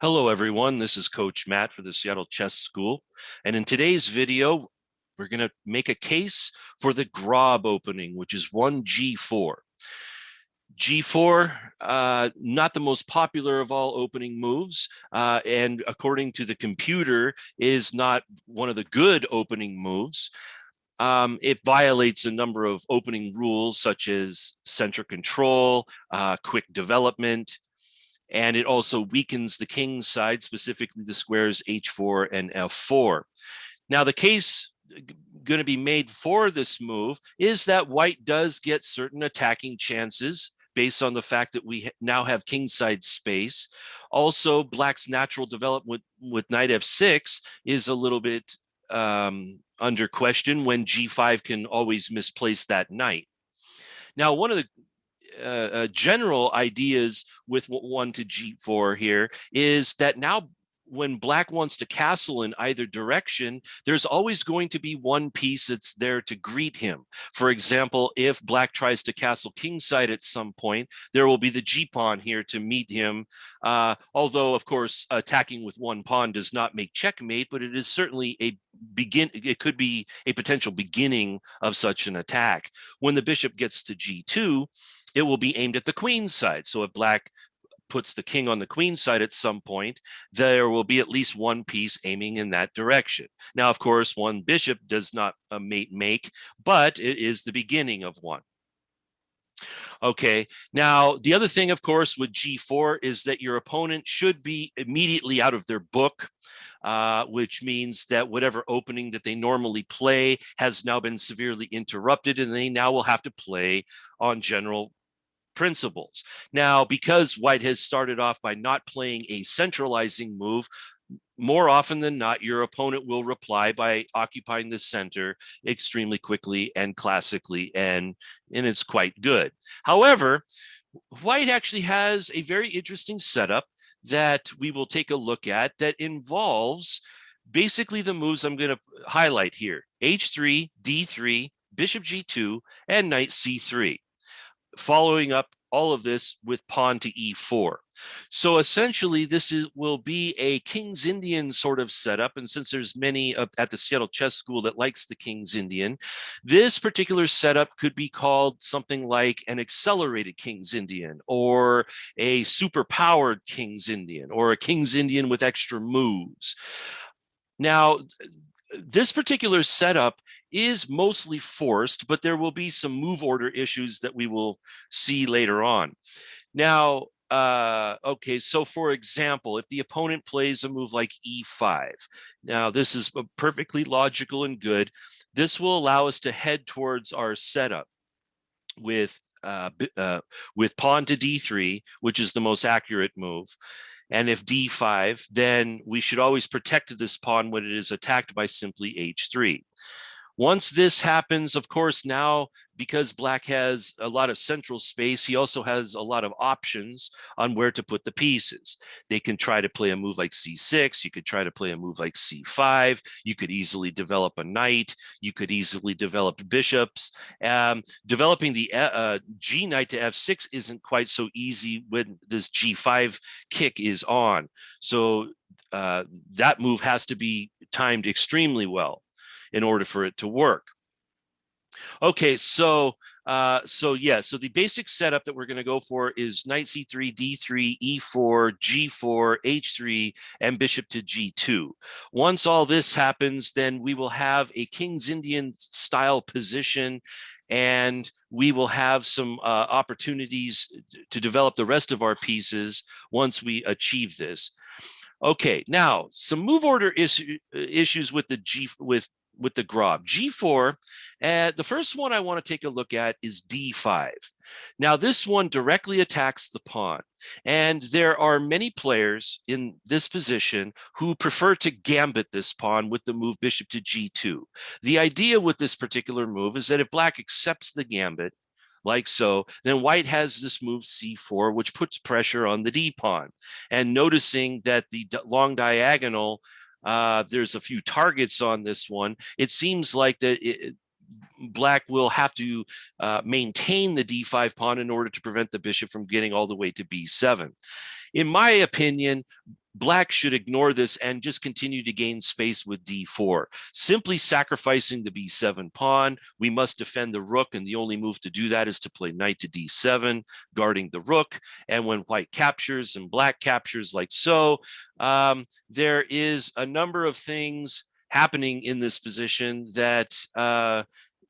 Hello, everyone. This is Coach Matt for the Seattle Chess School. And in today's video, we're going to make a case for the Grob opening, which is 1G4. G4, not the most popular of all opening moves, and according to the computer, is not one of the good opening moves. It violates a number of opening rules, such as center control, quick development, and it also weakens the king's side, specifically the squares h4 and f4. Now, the case going to be made for this move is that white does get certain attacking chances based on the fact that we now have kingside space. Also, black's natural development with knight f6 is a little bit under question when g5 can always misplace that knight. Now, one of the general ideas with 1 to g4 here is that now when black wants to castle in either direction, there's always going to be one piece that's there to greet him. For example, if black tries to castle kingside at some point, there will be the g-pawn here to meet him. Although, of course, attacking with one pawn does not make checkmate, but it is certainly it could be a potential beginning of such an attack. When the bishop gets to g2, it will be aimed at the queen's side. So if black puts the king on the queen side at some point, there will be at least one piece aiming in that direction. Now, of course, one bishop does not a mate make, but it is the beginning of one. Okay, now the other thing, of course, with g4 is that your opponent should be immediately out of their book, which means that whatever opening that they normally play has now been severely interrupted, and they now will have to play on general principles. Now, because white has started off by not playing a centralizing move, more often than not, your opponent will reply by occupying the center extremely quickly and classically, and it's quite good. However, white actually has a very interesting setup that we will take a look at that involves basically the moves I'm going to highlight here: h3, d3, bishop g2, and knight c3, following up all of this with pawn to e4. So essentially, will be a King's Indian sort of setup. And since there's many at the Seattle Chess School that likes the King's Indian, this particular setup could be called something like an accelerated King's Indian, or a superpowered King's Indian, or a King's Indian with extra moves. Now, this particular setup is mostly forced, but there will be some move order issues that we will see later on. Now, okay, so for example, if the opponent plays a move like e5, now this is perfectly logical and good. This will allow us to head towards our setup with pawn to d3, which is the most accurate move. And if d5, then we should always protect this pawn when it is attacked by simply h3. Once this happens, of course, now because black has a lot of central space, he also has a lot of options on where to put the pieces. They can try to play a move like c6. You could try to play a move like c5. You could easily develop a knight. You could easily develop bishops. Developing the g knight to f6 isn't quite so easy when this g5 kick is on. So that move has to be timed extremely well in order for it to work. Okay, so the basic setup that we're going to go for is knight c3, d3, e4, g4, h3, and bishop to g2. Once all this happens, then we will have a King's Indian style position, and we will have some opportunities to develop the rest of our pieces once we achieve this. Okay, now some move order issues with the Grob. G4, the first one I want to take a look at is D5. Now, this one directly attacks the pawn, and there are many players in this position who prefer to gambit this pawn with the move bishop to G2. The idea with this particular move is that if black accepts the gambit, like so, then white has this move c4, which puts pressure on the d-pawn. And noticing that the long diagonal, there's a few targets on this one, it seems like that black will have to maintain the d5 pawn in order to prevent the bishop from getting all the way to b7. In my opinion, Black should ignore this and just continue to gain space with d4, simply sacrificing the b7 pawn. We must defend the rook, and the only move to do that is to play knight to d7, guarding the rook. And when white captures and black captures like so, there is a number of things happening in this position that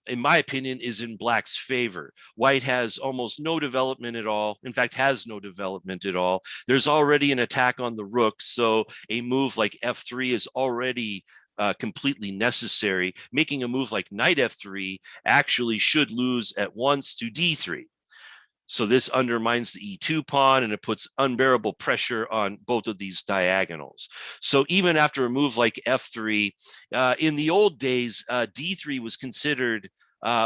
in my opinion, is in black's favor. White has almost no development at all. In fact, has no development at all. There's already an attack on the rook, so a move like f3 is already completely necessary. Making a move like knight f3 actually should lose at once to d3. So this undermines the e2 pawn, and it puts unbearable pressure on both of these diagonals. So even after a move like f3, in the old days, d3 was considered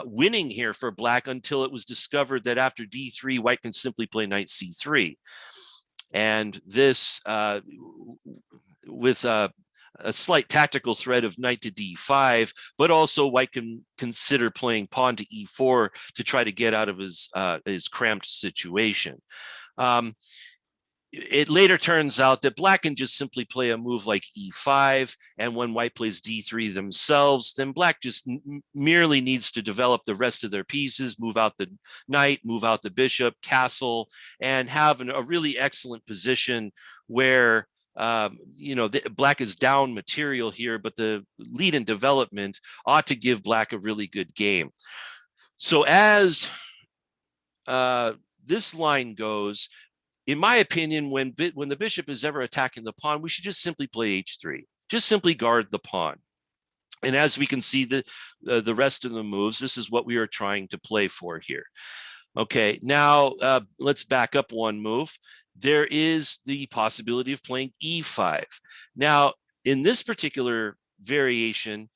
winning here for black until it was discovered that after d3, white can simply play knight c3. And this, with a slight tactical threat of knight to d5, but also white can consider playing pawn to e4 to try to get out of his cramped situation. It later turns out that black can just simply play a move like e5, and when white plays d3 themselves, then black just merely needs to develop the rest of their pieces, move out the knight, move out the bishop, castle, and have a really excellent position where black is down material here, but the lead in development ought to give black a really good game. So as this line goes, in my opinion, when the bishop is ever attacking the pawn, we should just simply play h3. Just simply guard the pawn. And as we can see the rest of the moves, this is what we are trying to play for here. Okay, now let's back up one move. There is the possibility of playing e5. Now, in this particular variation,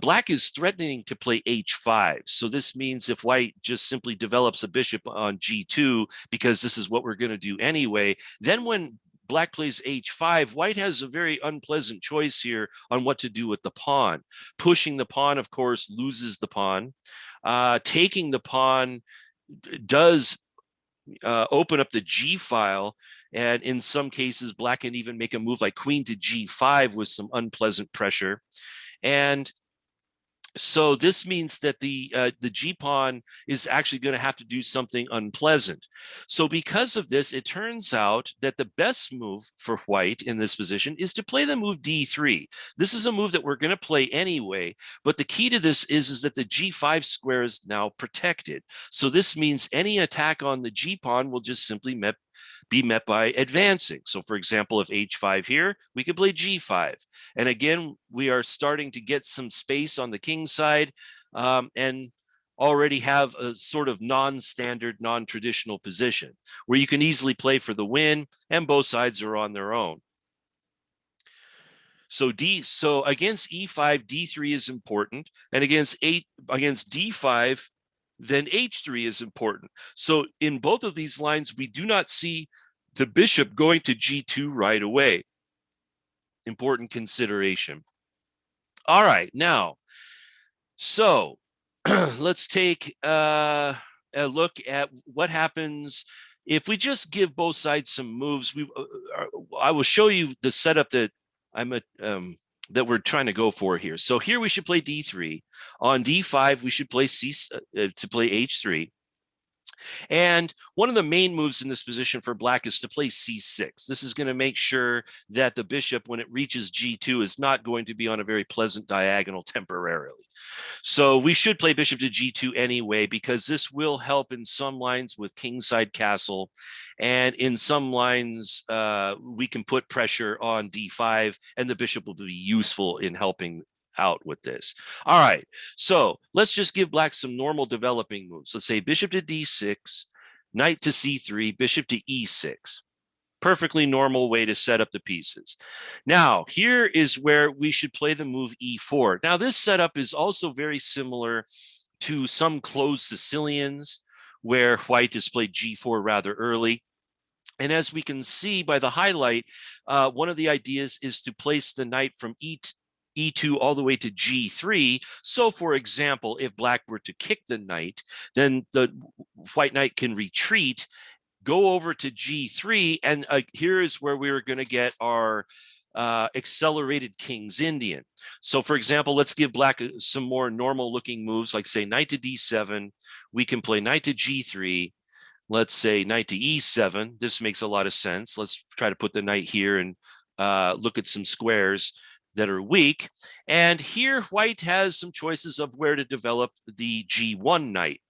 black is threatening to play h5. So this means if white just simply develops a bishop on g2, because this is what we're going to do anyway, then when black plays h5, white has a very unpleasant choice here on what to do with the pawn. Pushing the pawn, of course, loses the pawn. Taking the pawn does open up the G file, and in some cases, black can even make a move like queen to G5 with some unpleasant pressure. And so this means that the G pawn is actually going to have to do something unpleasant. So because of this, it turns out that the best move for white in this position is to play the move D3. This is a move that we're going to play anyway, but the key to this is that the G5 square is now protected. So this means any attack on the G pawn will just simply be met by advancing. So for example, if h5 here, we could play g5. And again, we are starting to get some space on the king side and already have a sort of non-standard, non-traditional position where you can easily play for the win and both sides are on their own. So against e5, d3 is important, and against d5, then h3 is important. So in both of these lines, we do not see the bishop going to g2 right away. Important consideration. All right, now, so let's take a look at what happens if we just give both sides some moves. I will show you the setup that that we're trying to go for here. So here we should play d3. On d5, we should play to play h3. And one of the main moves in this position for black is to play c6. This is going to make sure that the bishop, when it reaches g2, is not going to be on a very pleasant diagonal temporarily. So we should play bishop to g2 anyway, because this will help in some lines with kingside castle. And in some lines, we can put pressure on d5, and the bishop will be useful in helping out with this. All right, so let's just give black some normal developing moves. Let's say bishop to d6, knight to c3, bishop to e6. Perfectly normal way to set up the pieces. Now, here is where we should play the move e4. Now, this setup is also very similar to some closed Sicilians, where white has played g4 rather early. And as we can see by the highlight, one of the ideas is to place the knight from e2 all the way to g3. So for example, if black were to kick the knight, then the white knight can retreat, go over to G3, and here is where we were going to get our accelerated King's Indian. So for example, let's give black some more normal looking moves, like say knight to D7. We can play knight to G3. Let's say knight to E7. This makes a lot of sense. Let's try to put the knight here and look at some squares that are weak. And here white has some choices of where to develop the G1 knight.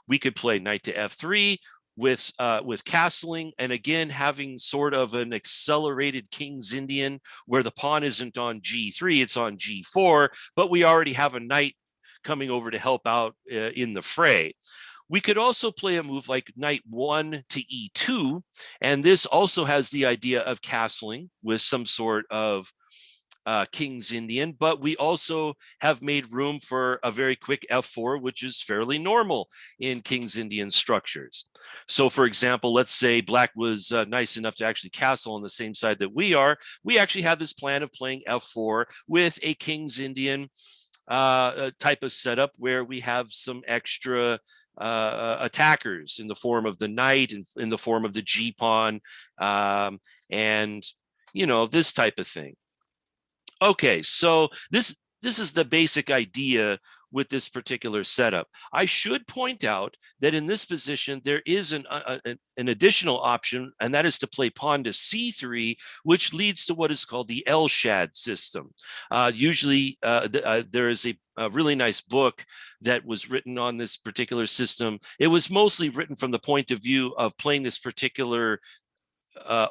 We could play knight to F3 with castling, and again having sort of an accelerated King's Indian where the pawn isn't on G3, it's on G4, but we already have a knight coming over to help out in the fray. We could also play a move like knight 1 to E2, and this also has the idea of castling with some sort of King's Indian, but we also have made room for a very quick F4, which is fairly normal in King's Indian structures. So for example, let's say black was nice enough to actually castle on the same side that we are. We actually have this plan of playing F4 with a King's Indian type of setup where we have some extra attackers in the form of the knight and in the form of the G pawn, and this type of thing. Okay, so this is the basic idea with this particular setup. I should point out that in this position, there is an additional option, and that is to play pawn to C3, which leads to what is called the L-Shad system. Usually, there is a really nice book that was written on this particular system. It was mostly written from the point of view of playing this particular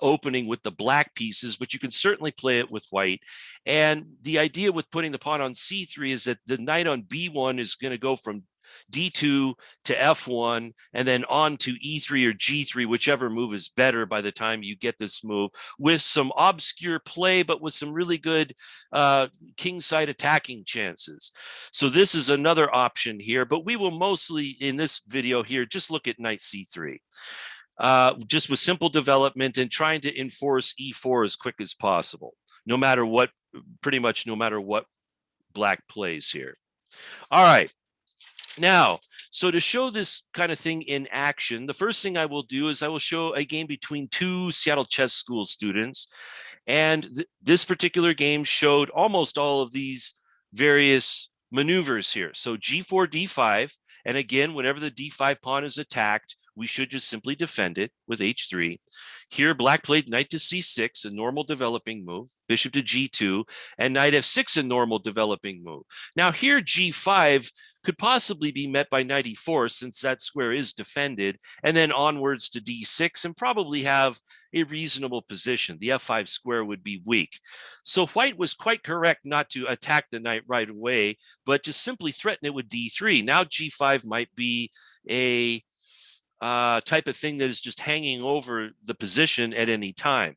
opening with the black pieces, but you can certainly play it with white. And the idea with putting the pawn on C3 is that the knight on B1 is going to go from D2 to F1 and then on to E3 or G3, whichever move is better by the time you get this move, with some obscure play, but with some really good kingside attacking chances. So this is another option here, but we will mostly in this video here just look at knight C3. Just with simple development and trying to enforce E4 as quick as possible, no matter what, pretty much no matter what black plays here. All right. Now, so to show this kind of thing in action, the first thing I will do is I will show a game between two Seattle Chess School students. And this particular game showed almost all of these various maneuvers here. So G4, D5. And again, whenever the D5 pawn is attacked, we should just simply defend it with H3. Here, black played knight to C6, a normal developing move, bishop to G2, and knight F6, a normal developing move. Now here, G5 could possibly be met by knight E4 since that square is defended, and then onwards to D6 and probably have a reasonable position. The F5 square would be weak. So white was quite correct not to attack the knight right away, but just simply threaten it with D3. Now G5 might be a type of thing that is just hanging over the position at any time.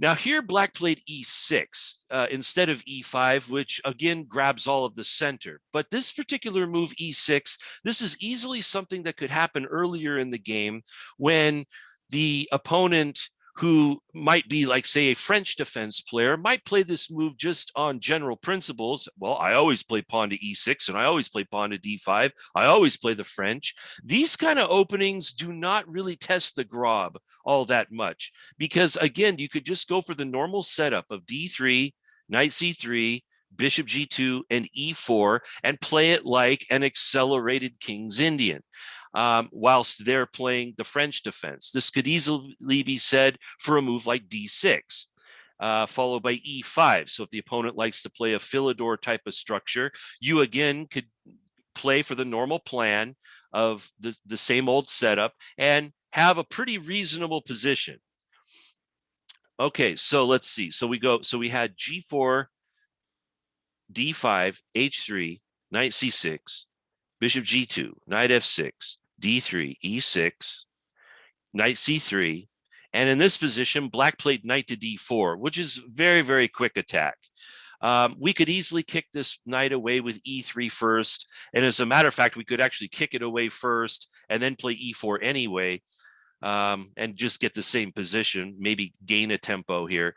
Now here, black played E6 instead of E5, which again grabs all of the center. But this particular move, E6, this is easily something that could happen earlier in the game when the opponent, who might be like, say, a French defense player, might play this move just on general principles. Well, I always play pawn to E6 and I always play pawn to D5. I always play the French. These kind of openings do not really test the Grob all that much because, again, you could just go for the normal setup of D3, knight C3, bishop G2, and E4 and play it like an accelerated King's Indian. Whilst they're playing the French defense. This could easily be said for a move like D6, followed by E5. So if the opponent likes to play a Philidor type of structure, you again could play for the normal plan of the same old setup and have a pretty reasonable position. Okay, so let's see. So we had G4, D5, H3, knight C6, bishop G2, knight F6, D3, E6, knight C3. And in this position, black played knight to D4, which is very, very quick attack. We could easily kick this knight away with E3 first. And as a matter of fact, we could actually kick it away first and then play E4 anyway. And just get the same position, maybe gain a tempo here.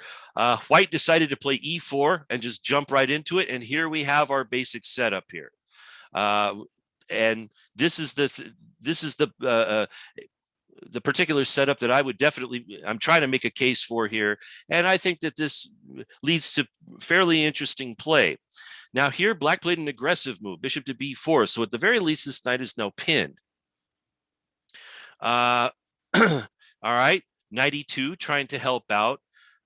White decided to play E4 and just jump right into it. And here we have our basic setup here. And this is the the particular setup that I'm trying to make a case for here. And I think that this leads to fairly interesting play. Now here, black played an aggressive move, bishop to b4. So at the very least, this knight is now pinned. All right, knight e2, trying to help out.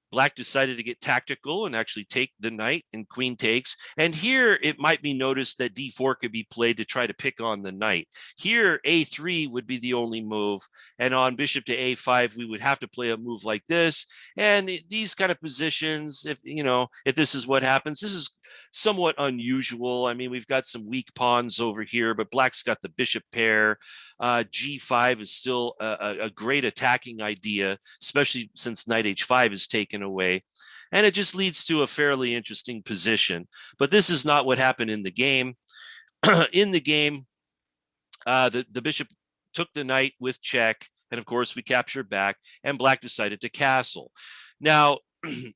Black decided to get tactical and actually take the knight, and queen takes. And here it might be noticed that d4 could be played to try to pick on the knight. Here, a3 would be the only move. And on bishop to a5, we would have to play a move like this. And these kind of positions, if this is what happens, this is somewhat unusual. I mean, we've got some weak pawns over here, but black's got the bishop pair. G5 is still a great attacking idea, especially since knight h5 is taken away. And it just leads to a fairly interesting position. But this is not what happened in the game. In the game, the bishop took the knight with check. And of course, we captured back, and black decided to castle. Now,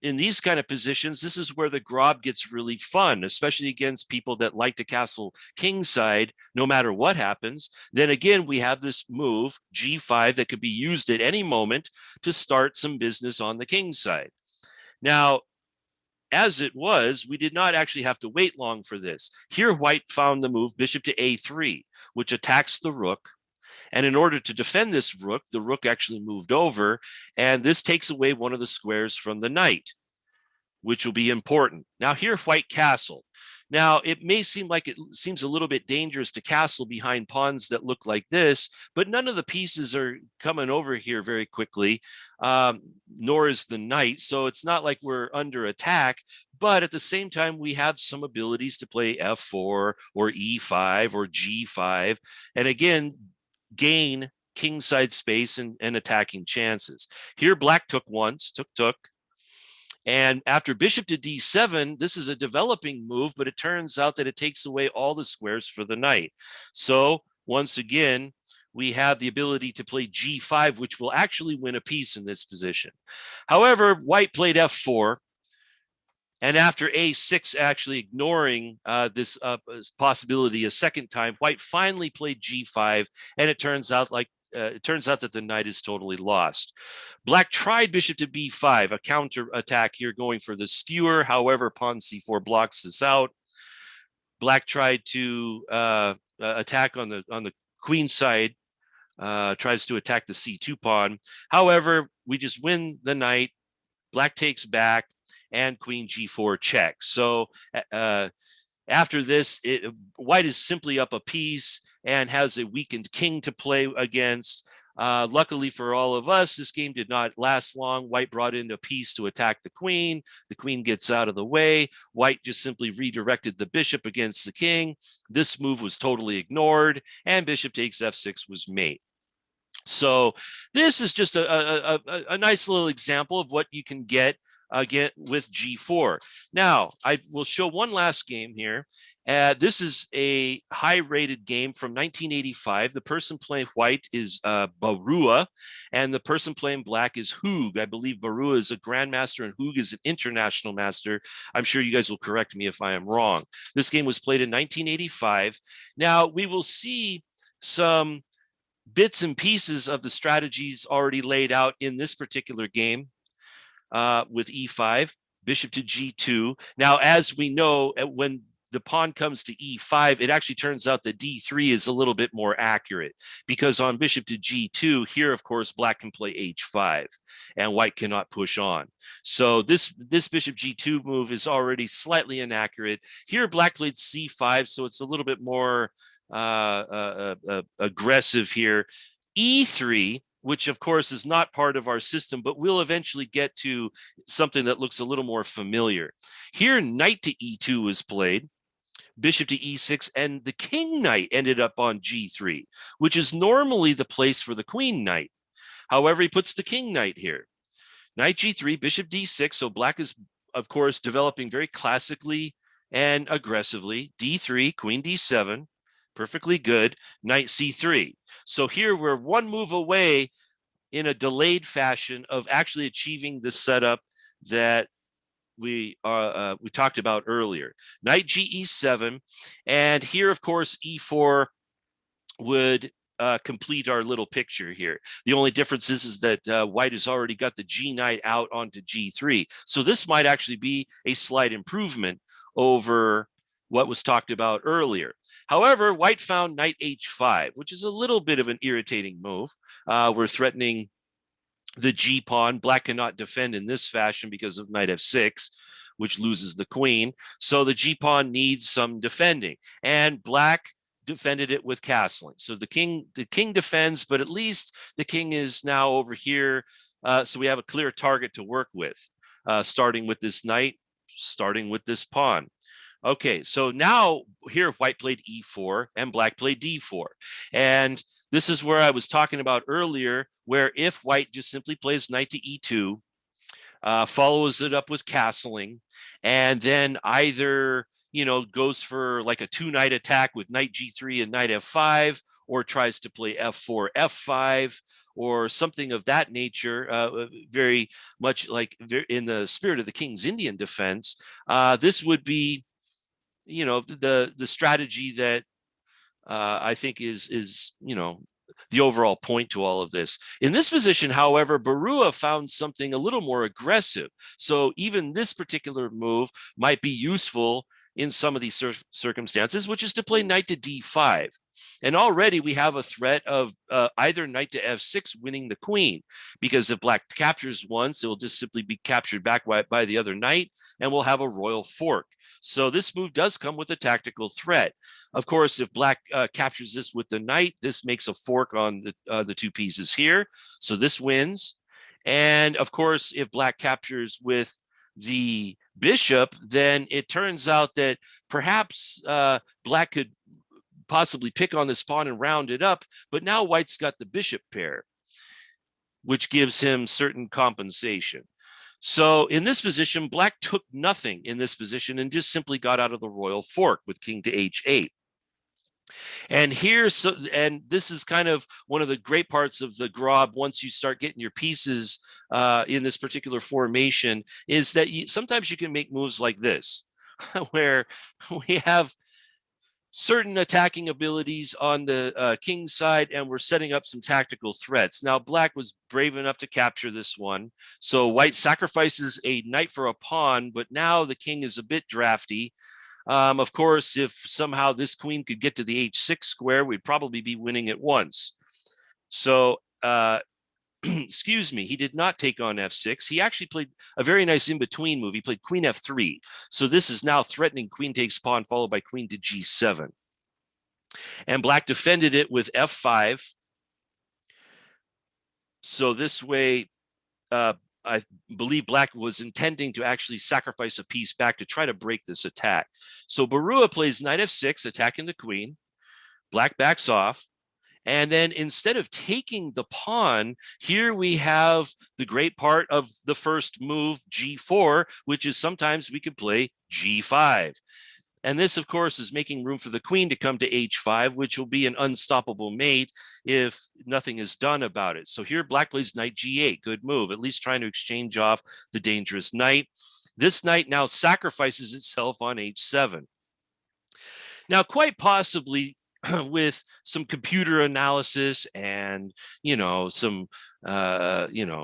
in these kind of positions, this is where the Grob gets really fun, especially against people that like to castle kingside, no matter what happens. Then again, we have this move, g5, that could be used at any moment to start some business on the king side. Now, as it was, we did not actually have to wait long for this. Here, white found the move bishop to a3, which attacks the rook. And in order to defend this rook, the rook actually moved over, and this takes away one of the squares from the knight, which will be important. Now here, white castled. Now, it may seem like it seems a little bit dangerous to castle behind pawns that look like this, but none of the pieces are coming over here very quickly, nor is the knight. So it's not like we're under attack, but at the same time, we have some abilities to play f4 or e5 or g5. And again, gain kingside space and attacking chances. Here, black took once, took. And after bishop to d7, this is a developing move, but it turns out that it takes away all the squares for the knight. So once again, we have the ability to play g5, which will actually win a piece in this position. However, white played f4. And after a6, actually ignoring this possibility a second time, white finally played g5, and it turns out that the knight is totally lost. Black tried bishop to b5, a counter attack here going for the skewer. However, pawn c4 blocks this out. Black tried to attack on the queen side, tries to attack the c2 pawn. However, we just win the knight. Black takes back, and queen g4 checks. So after this, white is simply up a piece and has a weakened king to play against. Luckily for all of us, this game did not last long. White brought in a piece to attack the queen. The queen gets out of the way. White just simply redirected the bishop against the king. This move was totally ignored, and bishop takes f6 was mate. So this is just a nice little example of what you can get with g4. Now, I will show one last game here. This is a high-rated game from 1985. The person playing white is Barua, and the person playing black is Hoog. I believe Barua is a grandmaster, and Hoog is an international master. I'm sure you guys will correct me if I am wrong. This game was played in 1985. Now, we will see some bits and pieces of the strategies already laid out in this particular game. With e5, bishop to g2. Now, as we know, when the pawn comes to e5, it actually turns out that d3 is a little bit more accurate, because on bishop to g2, here, of course, black can play h5, and white cannot push on. So this bishop g2 move is already slightly inaccurate. Here, black played c5, so it's a little bit more aggressive here. e3, which of course is not part of our system, but we'll eventually get to something that looks a little more familiar. Here, knight to e2 was played, bishop to e6, and the king knight ended up on g3, which is normally the place for the queen knight. However, he puts the king knight here. Knight g3, bishop d6, so black is, of course, developing very classically and aggressively. d3, queen d7, perfectly good. Knight c3. So here we're one move away in a delayed fashion of actually achieving the setup that we talked about earlier. Knight ge7, and here, of course, e4 would complete our little picture here. The only difference is that white has already got the G knight out onto G3. So this might actually be a slight improvement over what was talked about earlier. However, white found knight H5, which is a little bit of an irritating move. We're threatening the G pawn. Black cannot defend in this fashion because of knight F6, which loses the queen. So the G pawn needs some defending, and black defended it with castling. So the king defends, but at least the king is now over here. So we have a clear target to work with, starting with this knight, starting with this pawn. Okay, so now here white played e4 and black played d4. And this is where I was talking about earlier, where if white just simply plays knight to e2, follows it up with castling, and then either goes for like a 2-knight attack with knight g3 and knight f5, or tries to play f4, f5, or something of that nature, very much like in the spirit of the King's Indian defense. This would be the strategy that I think is the overall point to all of this. In this position, however, Barua found something a little more aggressive. So even this particular move might be useful in some of these circumstances, which is to play knight to d5. And already we have a threat of either knight to f6 winning the queen, because if black captures once, it will just simply be captured back by the other knight, and we'll have a royal fork. So this move does come with a tactical threat. Of course, if black captures this with the knight, this makes a fork on the two pieces here. So this wins. And of course, if black captures with the bishop, then it turns out that perhaps black could possibly pick on this pawn and round it up, but now white's got the bishop pair, which gives him certain compensation. So in this position, black took nothing in this position and just simply got out of the royal fork with king to h8. And and this is kind of one of the great parts of the Grob, once you start getting your pieces in this particular formation, is that sometimes you can make moves like this, where we have certain attacking abilities on the king's side, and we're setting up some tactical threats. Now, black was brave enough to capture this one. So white sacrifices a knight for a pawn, but now the king is a bit drafty. Of course, if somehow this queen could get to the h6 square, we'd probably be winning at once. So, excuse me, he did not take on f6. He actually played a very nice in-between move. He played queen f3. So this is now threatening queen takes pawn, followed by queen to g7. And black defended it with f5. So this way, I believe black was intending to actually sacrifice a piece back to try to break this attack. So Barua plays knight f6, attacking the queen. Black backs off. And then instead of taking the pawn, here we have the great part of the first move, g4, which is sometimes we could play g5. And this, of course, is making room for the queen to come to h5, which will be an unstoppable mate if nothing is done about it. So here black plays knight g8, good move, at least trying to exchange off the dangerous knight. This knight now sacrifices itself on h7. Now, quite possibly, with some computer analysis and some high-rated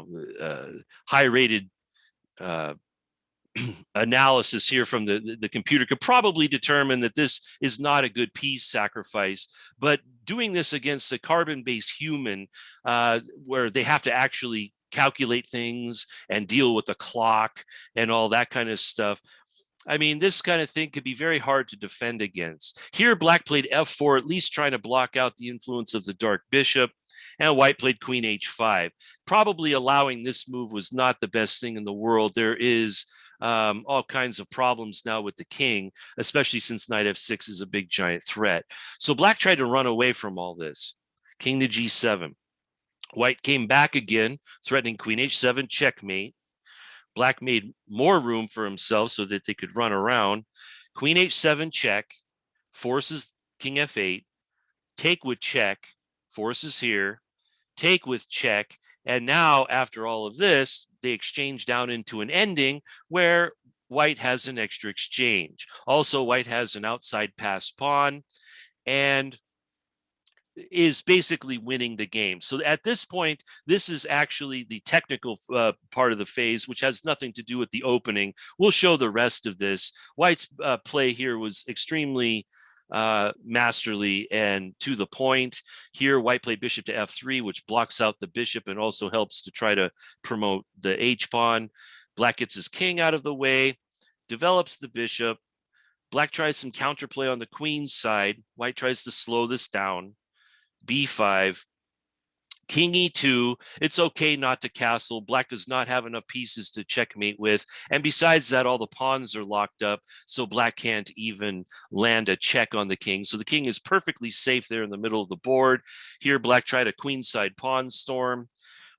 analysis here from the computer, could probably determine that this is not a good piece sacrifice. But doing this against a carbon-based human, where they have to actually calculate things and deal with the clock and all that kind of stuff, I mean, this kind of thing could be very hard to defend against. Here, black played f4, at least trying to block out the influence of the dark bishop, and white played queen h5. Probably allowing this move was not the best thing in the world. There is all kinds of problems now with the king, especially since knight f6 is a big giant threat. So black tried to run away from all this. King to g7. White came back again, threatening queen h7, checkmate. Black made more room for himself so that they could run around. Queen h7 check, forces king f8, take with check, forces here, take with check. And now, after all of this, they exchange down into an ending where white has an extra exchange. Also, white has an outside pass pawn. And is basically winning the game. So at this point, this is actually the technical part of the phase, which has nothing to do with the opening. We'll show the rest of this. White's play here was extremely masterly and to the point. Here, White played bishop to f3, which blocks out the bishop and also helps to try to promote the h-pawn. Black gets his king out of the way, develops the bishop. Black tries some counterplay on the queen's side. White tries to slow this down. b5, king e2. It's okay not to castle. Black does not have enough pieces to checkmate with. And besides that, all the pawns are locked up, so Black can't even land a check on the king. So the king is perfectly safe there in the middle of the board. Here, Black tried a queenside pawn storm.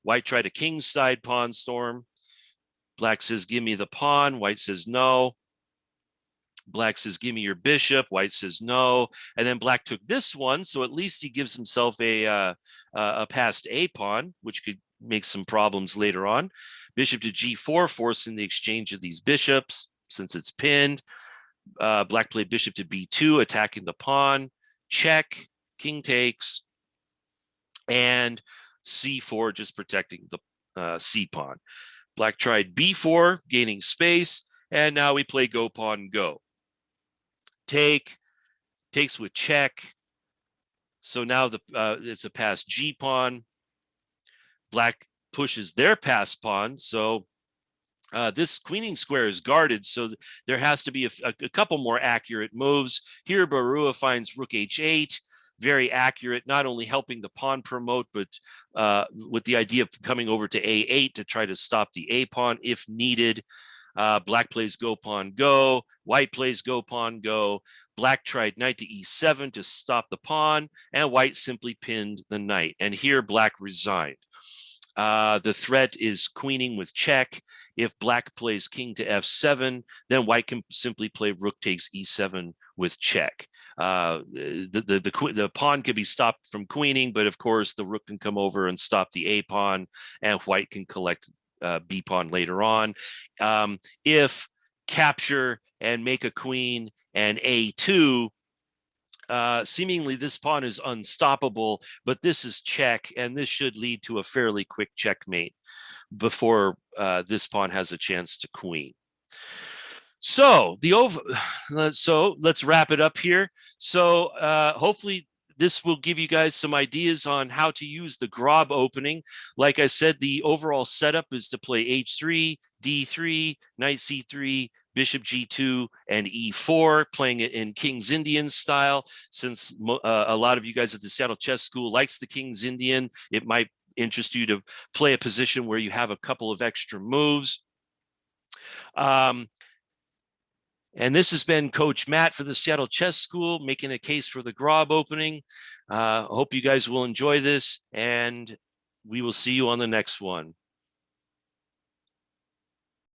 White tried a kingside pawn storm. Black says, give me the pawn. White says, no. Black says, give me your bishop. White says no. And then Black took this one. So at least he gives himself a passed a pawn, which could make some problems later on. Bishop to g4, forcing the exchange of these bishops since it's pinned. Black played bishop to b2, attacking the pawn. Check, king takes, and c4, just protecting the c pawn. Black tried b4, gaining space, and now we play go pawn go. Takes with check. So now it's a passed g pawn. Black pushes their passed pawn. So this queening square is guarded. So there has to be a couple more accurate moves. Here, Barua finds rook h8. Very accurate, not only helping the pawn promote, but with the idea of coming over to a8 to try to stop the a pawn if needed. Black plays go pawn go. White plays go pawn go. Black tried knight to e7 to stop the pawn, and White simply pinned the knight. And here Black resigned. The threat is queening with check. If Black plays king to f7, then White can simply play rook takes e7 with check. The pawn could be stopped from queening, but of course the rook can come over and stop the a pawn, and White can collect b pawn later on. If capture and make a queen and a2, seemingly this pawn is unstoppable, but this is check, and this should lead to a fairly quick checkmate before this pawn has a chance to queen. So let's wrap it up here. So hopefully this will give you guys some ideas on how to use the Grob opening. Like I said, the overall setup is to play h3, d3, knight c3, bishop g2, and e4, playing it in King's Indian style. Since a lot of you guys at the Seattle Chess School likes the King's Indian, it might interest you to play a position where you have a couple of extra moves. And this has been Coach Matt for the Seattle Chess School, making a case for the Grob opening. Hope you guys will enjoy this, and we will see you on the next one.